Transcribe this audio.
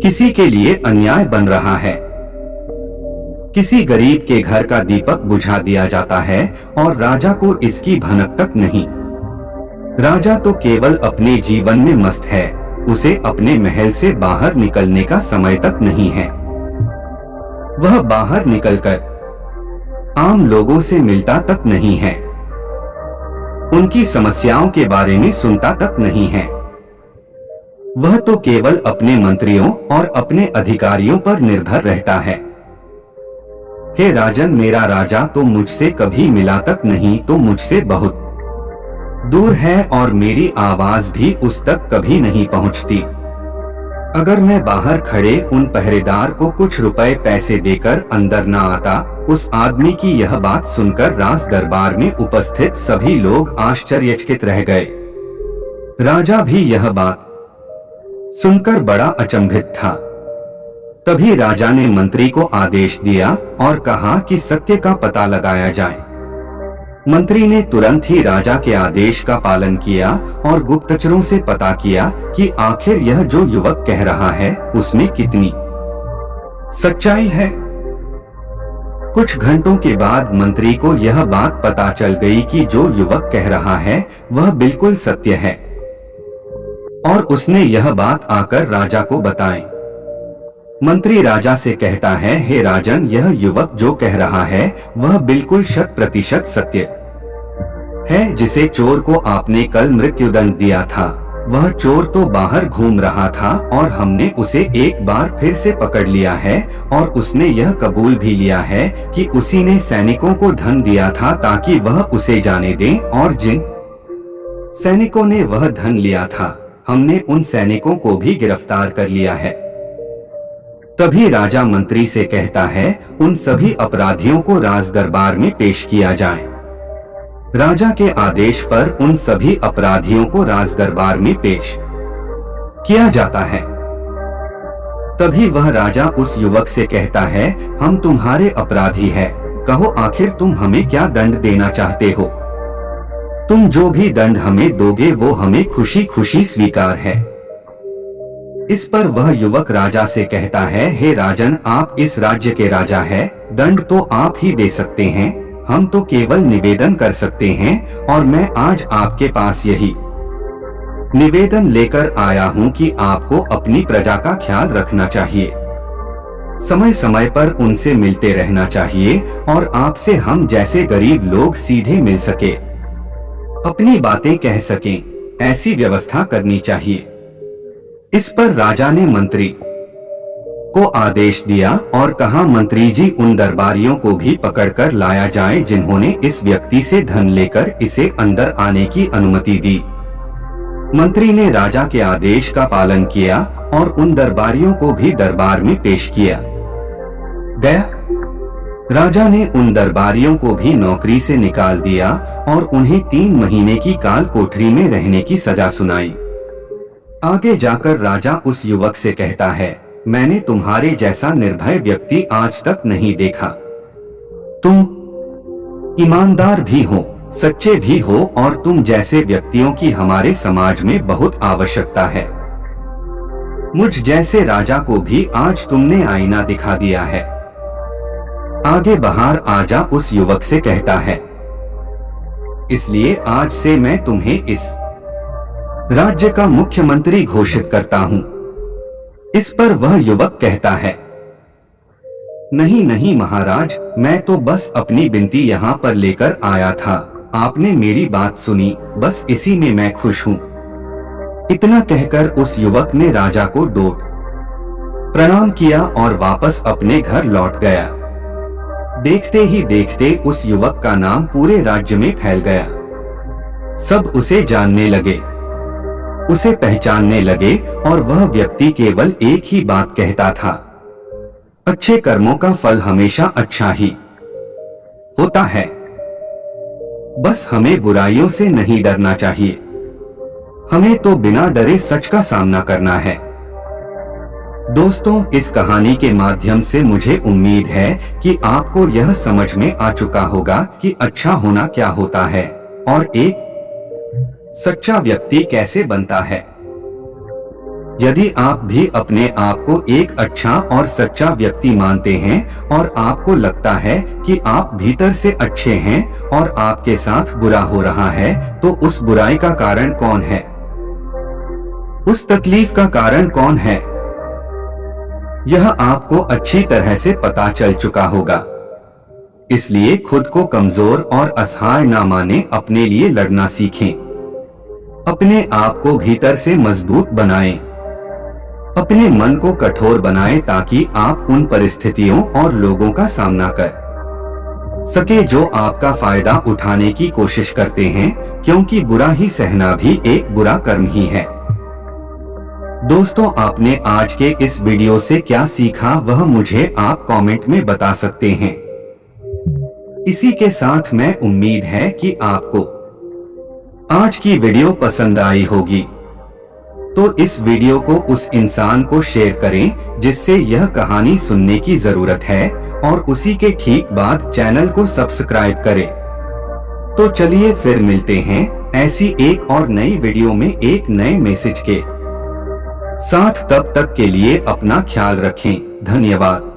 किसी के लिए अन्याय बन रहा है। किसी गरीब के घर का दीपक बुझा दिया जाता है और राजा को इसकी भनक तक नहीं। राजा तो केवल अपने जीवन में मस्त है, उसे अपने महल से बाहर निकलने का समय तक नहीं है। वह बाहर निकलकर आम लोगों से मिलता तक नहीं है, उनकी समस्याओं के बारे में सुनता तक नहीं है। वह तो केवल अपने मंत्रियों और अपने अधिकारियों पर निर्भर रहता है। हे राजन, मेरा राजा तो मुझसे कभी मिला तक नहीं तो मुझसे बहुत दूर है और मेरी आवाज भी उस तक कभी नहीं पहुंचती। अगर मैं बाहर खड़े उन पहरेदार को कुछ रुपए पैसे देकर अंदर न आता। उस आदमी की यह बात सुनकर राज दरबार में उपस्थित सभी लोग आश्चर्यचकित रह गए। राजा भी यह बात सुनकर बड़ा अचंभित था। तभी राजा ने मंत्री को आदेश दिया और कहा कि सत्य का पता लगाया जाए। मंत्री ने तुरंत ही राजा के आदेश का पालन किया और गुप्तचरों से पता किया कि आखिर यह जो युवक कह रहा है उसमें कितनी सच्चाई है। कुछ घंटों के बाद मंत्री को यह बात पता चल गई कि जो युवक कह रहा है वह बिल्कुल सत्य है और उसने यह बात आकर राजा को बताई। मंत्री राजा से कहता है, हे राजन, यह युवक जो कह रहा है वह बिल्कुल 100% सत्य है। जिसे चोर को आपने कल मृत्युदंड दिया था, वह चोर तो बाहर घूम रहा था और हमने उसे एक बार फिर से पकड़ लिया है और उसने यह कबूल भी लिया है कि उसी ने सैनिकों को धन दिया था ताकि वह उसे जाने दें, और जिन सैनिकों ने वह धन लिया था हमने उन सैनिकों को भी गिरफ्तार कर लिया है। तभी राजा मंत्री से कहता है, उन सभी अपराधियों को राज दरबार में पेश किया जाए। राजा के आदेश पर उन सभी अपराधियों को राज दरबार में पेश किया जाता है। तभी वह राजा उस युवक से कहता है, हम तुम्हारे अपराधी हैं, कहो आखिर तुम हमें क्या दंड देना चाहते हो। तुम जो भी दंड हमें दोगे वो हमें खुशी खुशी स्वीकार है। इस पर वह युवक राजा से कहता है, हे राजन, आप इस राज्य के राजा हैं, दंड तो आप ही दे सकते हैं, हम तो केवल निवेदन कर सकते हैं और मैं आज आपके पास यही निवेदन लेकर आया हूं कि आपको अपनी प्रजा का ख्याल रखना चाहिए, समय समय पर उनसे मिलते रहना चाहिए और आपसे हम जैसे गरीब लोग सीधे मिल सके, अपनी बातें कह सकें, ऐसी व्यवस्था करनी चाहिए। इस पर राजा ने मंत्री को आदेश दिया और कहा, मंत्री जी, उन दरबारियों को भी पकड़कर लाया जाए जिन्होंने इस व्यक्ति से धन लेकर इसे अंदर आने की अनुमति दी। मंत्री ने राजा के आदेश का पालन किया और उन दरबारियों को भी दरबार में पेश किया गया। राजा ने उन दरबारियों को भी नौकरी से निकाल दिया और उन्हें 3 महीने की काल कोठरी में रहने की सजा सुनाई। आगे जाकर राजा उस युवक से कहता है, मैंने तुम्हारे जैसा निर्भय व्यक्ति आज तक नहीं देखा। तुम ईमानदार भी हो, सच्चे भी हो और तुम जैसे व्यक्तियों की हमारे समाज में बहुत आवश्यकता है। मुझ जैसे राजा को भी आज तुमने आईना दिखा दिया है। आगे बाहर आजा, उस युवक से कहता है, इसलिए आज से मैं तुम्हें इस राज्य का मुख्यमंत्री घोषित करता हूं। इस पर वह युवक कहता है, नहीं नहीं महाराज, मैं तो बस अपनी विनती यहाँ पर लेकर आया था, आपने मेरी बात सुनी, बस इसी में मैं खुश हूँ। इतना कहकर उस युवक ने राजा को डोट प्रणाम किया और वापस अपने घर लौट गया। देखते ही देखते उस युवक का नाम पूरे राज्य में फैल गया। सब उसे जानने लगे, उसे पहचानने लगे और वह व्यक्ति केवल एक ही बात कहता था, अच्छे कर्मों का फल हमेशा अच्छा ही होता है, बस हमें बुराइयों से नहीं डरना चाहिए, हमें तो बिना डरे सच का सामना करना है। दोस्तों, इस कहानी के माध्यम से मुझे उम्मीद है कि आपको यह समझ में आ चुका होगा कि अच्छा होना क्या होता है और एक सच्चा व्यक्ति कैसे बनता है। यदि आप भी अपने आप को एक अच्छा और सच्चा व्यक्ति मानते हैं और आपको लगता है कि आप भीतर से अच्छे हैं और आपके साथ बुरा हो रहा है, तो उस बुराई का कारण कौन है? उस तकलीफ का कारण कौन है? यह आपको अच्छी तरह से पता चल चुका होगा। इसलिए खुद को कमजोर और असहाय ना माने, अपने लिए लड़ना सीखें। अपने आप को भीतर से मजबूत बनाएं। अपने मन को कठोर बनाएं ताकि आप उन परिस्थितियों और लोगों का सामना कर सके जो आपका फायदा उठाने की कोशिश करते हैं, क्योंकि बुरा ही सहना भी एक बुरा कर्म ही है। दोस्तों, आपने आज के इस वीडियो से क्या सीखा वह मुझे आप कमेंट में बता सकते हैं। इसी के साथ मैं उम्मीद है कि आपको आज की वीडियो पसंद आई होगी, तो इस वीडियो को उस इंसान को शेयर करें जिससे यह कहानी सुनने की जरूरत है, और उसी के ठीक बाद चैनल को सब्सक्राइब करें। तो चलिए फिर मिलते हैं ऐसी एक और नई वीडियो में एक नए मैसेज के साथ। तब तक के लिए अपना ख्याल रखें। धन्यवाद।